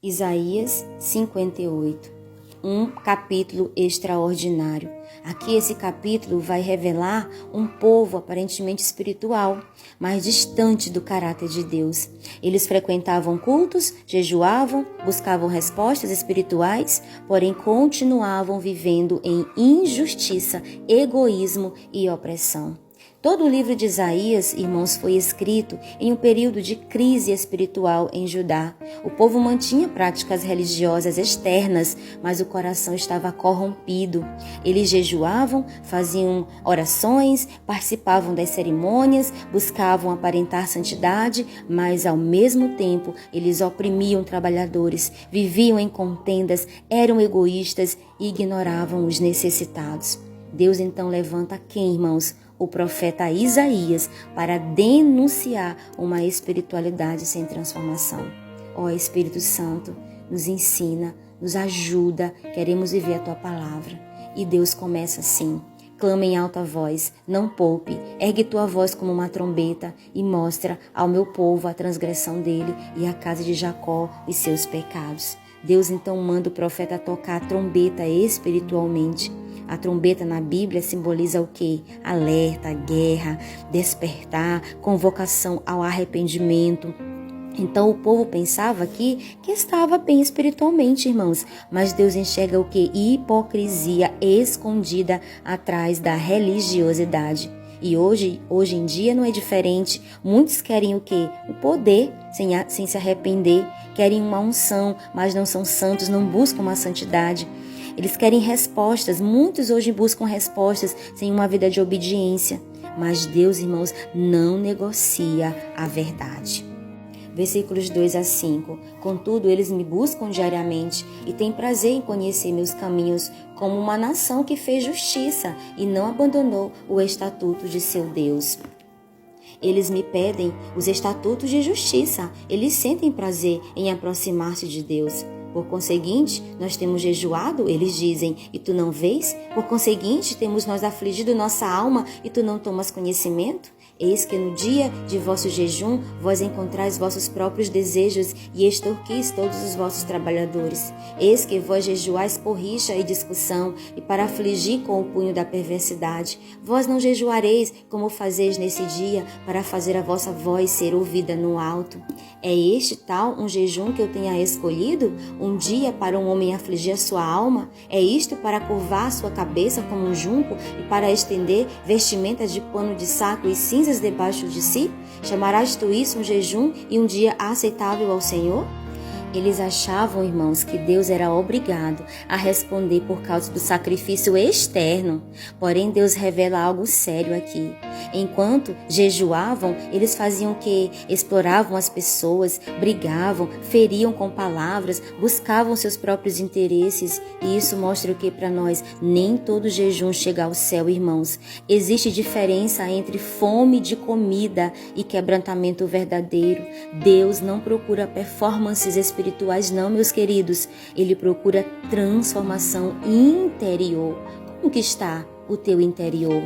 Isaías 58, um capítulo extraordinário. Aqui esse capítulo vai revelar um povo aparentemente espiritual, mas distante do caráter de Deus. Eles frequentavam cultos, jejuavam, buscavam respostas espirituais, porém continuavam vivendo em injustiça, egoísmo e opressão. Todo o livro de Isaías, irmãos, foi escrito em um período de crise espiritual em Judá. O povo mantinha práticas religiosas externas, mas o coração estava corrompido. Eles jejuavam, faziam orações, participavam das cerimônias, buscavam aparentar santidade, mas ao mesmo tempo eles oprimiam trabalhadores, viviam em contendas, eram egoístas e ignoravam os necessitados. Deus então levanta quem, irmãos? O profeta Isaías, para denunciar uma espiritualidade sem transformação. Ó Espírito Santo, nos ensina, nos ajuda, queremos viver a Tua palavra. E Deus começa assim: clama em alta voz, não poupe, ergue tua voz como uma trombeta e mostra ao meu povo a transgressão dele e à casa de Jacó os seus pecados. Deus então manda o profeta tocar a trombeta espiritualmente. A trombeta na Bíblia simboliza o quê? Alerta, guerra, despertar, convocação ao arrependimento. Então o povo pensava que estava bem espiritualmente, irmãos, mas Deus enxerga o quê? Hipocrisia escondida atrás da religiosidade. E hoje em dia não é diferente. Muitos querem o quê? O poder sem se arrepender, querem uma unção, mas não são santos, não buscam uma santidade. Eles querem respostas, muitos hoje buscam respostas sem uma vida de obediência. Mas Deus, irmãos, não negocia a verdade. Versículos 2 a 5. Contudo, eles me buscam diariamente e têm prazer em conhecer meus caminhos, como uma nação que fez justiça e não abandonou o estatuto de seu Deus. Eles me pedem os estatutos de justiça. Eles sentem prazer em aproximar-se de Deus. Por conseguinte, nós temos jejuado, eles dizem, e tu não vês? Por conseguinte, temos nós afligido nossa alma, e tu não tomas conhecimento? Eis que no dia de vosso jejum, vós encontrais vossos próprios desejos e extorquis todos os vossos trabalhadores. Eis que vós jejuais por rixa e discussão, e para afligir com o punho da perversidade. Vós não jejuareis como fazeis nesse dia, para fazer a vossa voz ser ouvida no alto. É este tal um jejum que eu tenha escolhido? Um dia para um homem afligir a sua alma? É isto para curvar sua cabeça como um junco e para estender vestimentas de pano de saco e cinzas debaixo de si? Chamarás tu isso um jejum e um dia aceitável ao Senhor? Eles achavam, irmãos, que Deus era obrigado a responder por causa do sacrifício externo. Porém, Deus revela algo sério aqui. Enquanto jejuavam, eles faziam o quê? Exploravam as pessoas, brigavam, feriam com palavras, buscavam seus próprios interesses. E isso mostra o que para nós? Nem todo jejum chega ao céu, irmãos. Existe diferença entre fome de comida e quebrantamento verdadeiro. Deus não procura performances espirituais não, meus queridos. Ele procura transformação interior. Como que está o teu interior?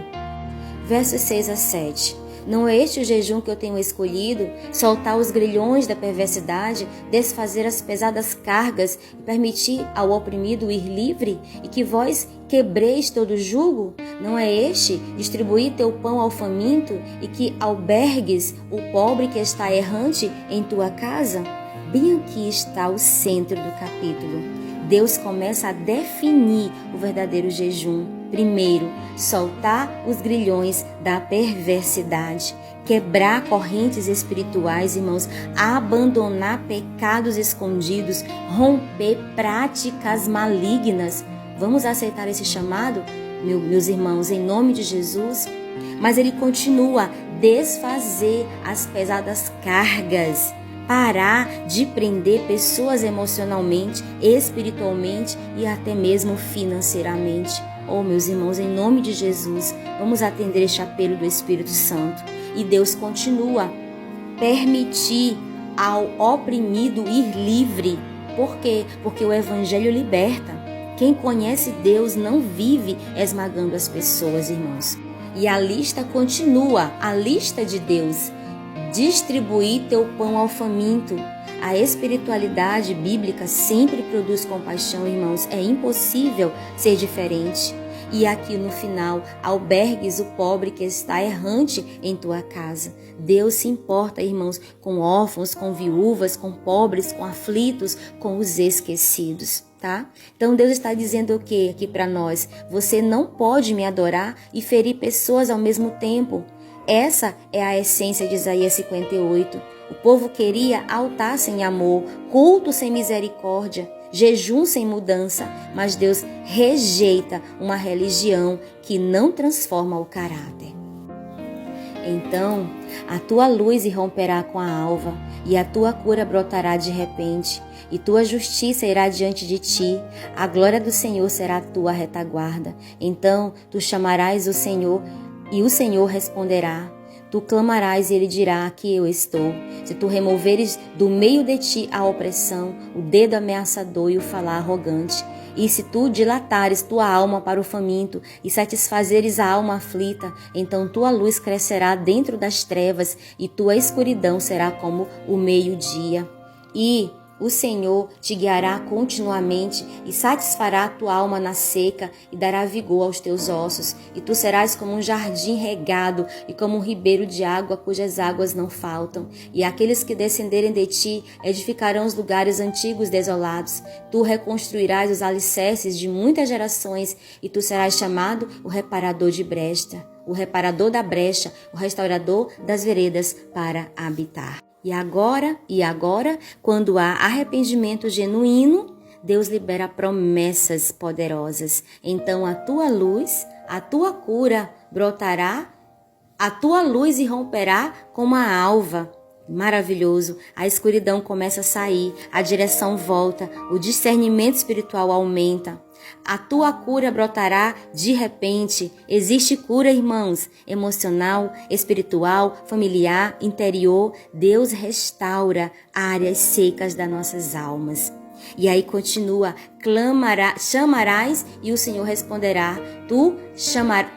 Versos 6 a 7. Não é este o jejum que eu tenho escolhido? Soltar os grilhões da perversidade, desfazer as pesadas cargas e permitir ao oprimido ir livre? E que vós quebreis todo o jugo? Não é este distribuir teu pão ao faminto e que albergues o pobre que está errante em tua casa? Bem aqui está o centro do capítulo. Deus começa a definir o verdadeiro jejum. Primeiro, soltar os grilhões da perversidade, quebrar correntes espirituais, irmãos, abandonar pecados escondidos, romper práticas malignas. Vamos aceitar esse chamado, meus irmãos, em nome de Jesus? Mas ele continua, desfazer as pesadas cargas. Parar de prender pessoas emocionalmente, espiritualmente e até mesmo financeiramente. Oh, meus irmãos, em nome de Jesus, vamos atender este apelo do Espírito Santo. E Deus continua, permitir ao oprimido ir livre. Por quê? Porque o Evangelho liberta. Quem conhece Deus não vive esmagando as pessoas, irmãos. E a lista continua, a lista de Deus. distribuir teu pão ao faminto. A espiritualidade bíblica sempre produz compaixão, irmãos. É impossível ser diferente. E aqui no final, albergues o pobre que está errante em tua casa. Deus se importa, irmãos, com órfãos, com viúvas, com pobres, com aflitos, com os esquecidos, tá? Então Deus está dizendo o quê aqui para nós? Você não pode me adorar e ferir pessoas ao mesmo tempo. Essa é a essência de Isaías 58. O povo queria altar sem amor, culto sem misericórdia, jejum sem mudança, mas Deus rejeita uma religião que não transforma o caráter. Então, a tua luz irromperá com a alva, e a tua cura brotará de repente, e tua justiça irá diante de ti, a glória do Senhor será a tua retaguarda. Então, tu chamarás o Senhor, e o Senhor responderá. Tu clamarás e ele dirá: aqui eu estou. Se tu removeres do meio de ti a opressão, o dedo ameaçador e o falar arrogante, e se tu dilatares tua alma para o faminto e satisfazeres a alma aflita, então tua luz crescerá dentro das trevas e tua escuridão será como o meio-dia. E o Senhor te guiará continuamente e satisfará a tua alma na seca e dará vigor aos teus ossos. E tu serás como um jardim regado e como um ribeiro de água cujas águas não faltam. E aqueles que descenderem de ti edificarão os lugares antigos desolados. Tu reconstruirás os alicerces de muitas gerações e tu serás chamado o reparador de brecha, o reparador da brecha, o restaurador das veredas para habitar. E agora, quando há arrependimento genuíno, Deus libera promessas poderosas. Então a tua luz, a tua cura brotará, a tua luz irromperá como a alva. Maravilhoso, a escuridão começa a sair, a direção volta, o discernimento espiritual aumenta. A tua cura brotará de repente. Existe cura, irmãos, emocional, espiritual, familiar, interior. Deus restaura áreas secas das nossas almas. E aí continua: chamarás e o Senhor responderá. Tu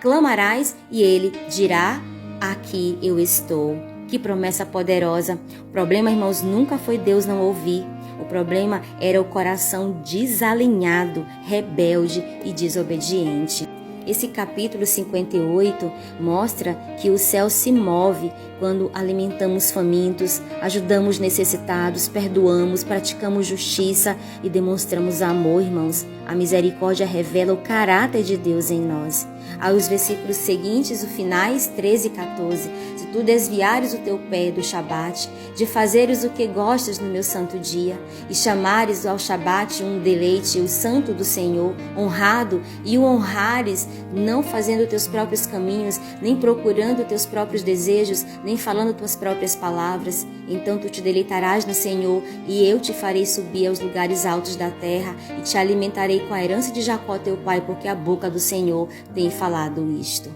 clamarás e ele dirá: aqui eu estou. Que promessa poderosa. O problema, irmãos, nunca foi Deus não ouvir. O problema era o coração desalinhado, rebelde e desobediente. Esse capítulo 58 mostra que o céu se move quando alimentamos famintos, ajudamos necessitados, perdoamos, praticamos justiça e demonstramos amor, irmãos. A misericórdia revela o caráter de Deus em nós. Aos versículos seguintes, os finais 13 e 14. Se tu desviares o teu pé do Shabat, de fazeres o que gostas no meu santo dia, e chamares ao Shabat um deleite, o santo do Senhor, honrado, e o honrares, não fazendo teus próprios caminhos, nem procurando teus próprios desejos, nem falando tuas próprias palavras, então tu te deleitarás no Senhor, e eu te farei subir aos lugares altos da terra, e te alimentarei com a herança de Jacó teu pai, porque a boca do Senhor tem falado isto.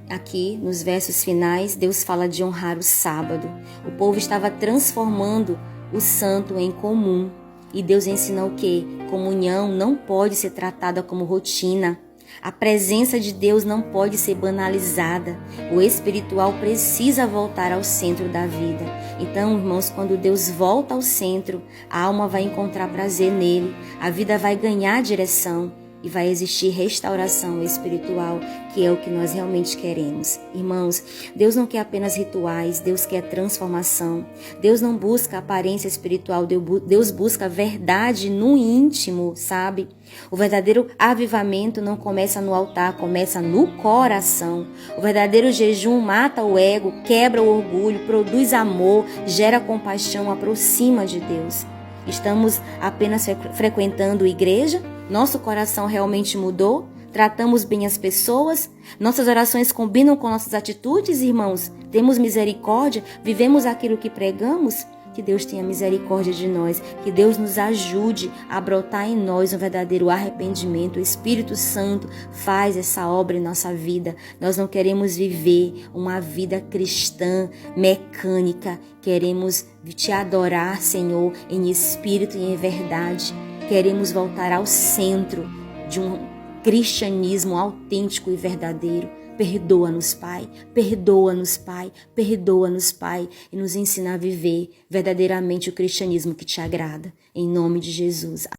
Aqui, nos versos finais, Deus fala de honrar o sábado. O povo estava transformando o santo em comum. E Deus ensina o quê? Comunhão não pode ser tratada como rotina. A presença de Deus não pode ser banalizada. O espiritual precisa voltar ao centro da vida. Então, irmãos, quando Deus volta ao centro, a alma vai encontrar prazer nele. A vida vai ganhar direção. E vai existir restauração espiritual, que é o que nós realmente queremos. Irmãos, Deus não quer apenas rituais, Deus quer transformação. Deus não busca aparência espiritual, Deus busca verdade no íntimo, sabe? O verdadeiro avivamento não começa no altar, começa no coração. O verdadeiro jejum mata o ego, quebra o orgulho, produz amor, gera compaixão, aproxima de Deus. Estamos apenas frequentando igreja? Nosso coração realmente mudou? Tratamos bem as pessoas? Nossas orações combinam com nossas atitudes, irmãos? Temos misericórdia? Vivemos aquilo que pregamos? Que Deus tenha misericórdia de nós, que Deus nos ajude a brotar em nós um verdadeiro arrependimento. O Espírito Santo faz essa obra em nossa vida. Nós não queremos viver uma vida cristã mecânica. Queremos te adorar, Senhor, em espírito e em verdade. Queremos voltar ao centro de um cristianismo autêntico e verdadeiro. Perdoa-nos, Pai. Perdoa-nos, Pai. Perdoa-nos, Pai. E nos ensina a viver verdadeiramente o cristianismo que te agrada. Em nome de Jesus.